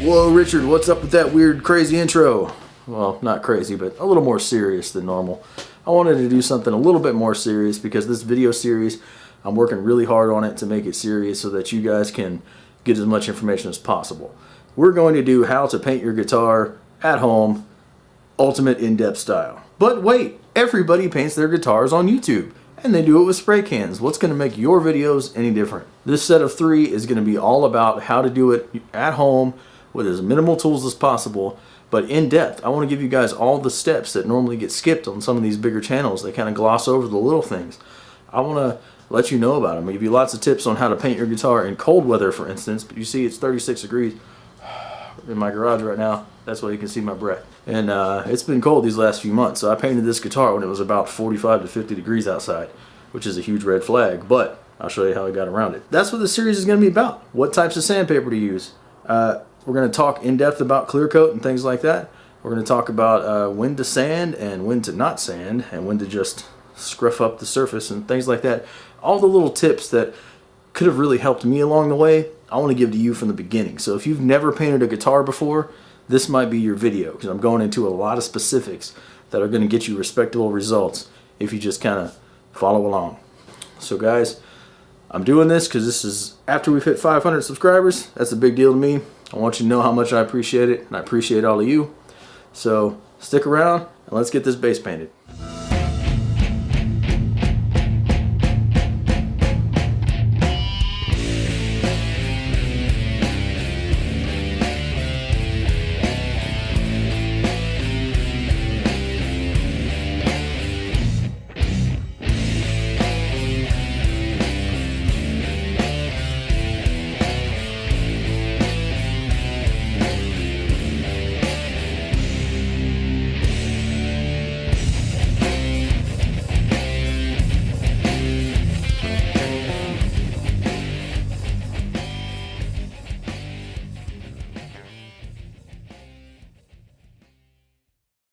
Whoa, Richard, what's up with that weird, crazy intro? Well, not crazy, but a little more serious than normal. I wanted to do something a little bit more serious because this video series, I'm working really hard on it to make it serious so that you guys can get as much information as possible. We're going to do how to paint your guitar at home, ultimate in-depth style. But wait, everybody paints their guitars on YouTube, and they do it with spray cans. What's going to make your videos any different? This set of 3 is going to be all about how to do it at home with as minimal tools as possible, but in depth. I want to give you guys all the steps that normally get skipped on some of these bigger channels. They kind of gloss over the little things. I want to let you know about them. I give you lots of tips on how to paint your guitar in cold weather, for instance. But you see it's 36 degrees in my garage right now. That's why you can see my breath. And it's been cold these last few months, so I painted this guitar when it was about 45 to 50 degrees outside, which is a huge red flag, but I'll show you how I got around it. That's what this series is going to be about. What types of sandpaper to use. We're going to talk in depth about clear coat and things like that. We're going to talk about when to sand and when to not sand, and when to just scruff up the surface and things like that. All the little tips that could have really helped me along the way, I want to give to you from the beginning. So if you've never painted a guitar before, this might be your video, because I'm going into a lot of specifics that are going to get you respectable results if you just kind of follow along. So guys, I'm doing this because this is after we've hit 500 subscribers. That's a big deal to me. I want you to know how much I appreciate it, and I appreciate all of you. So stick around and let's get this base painted.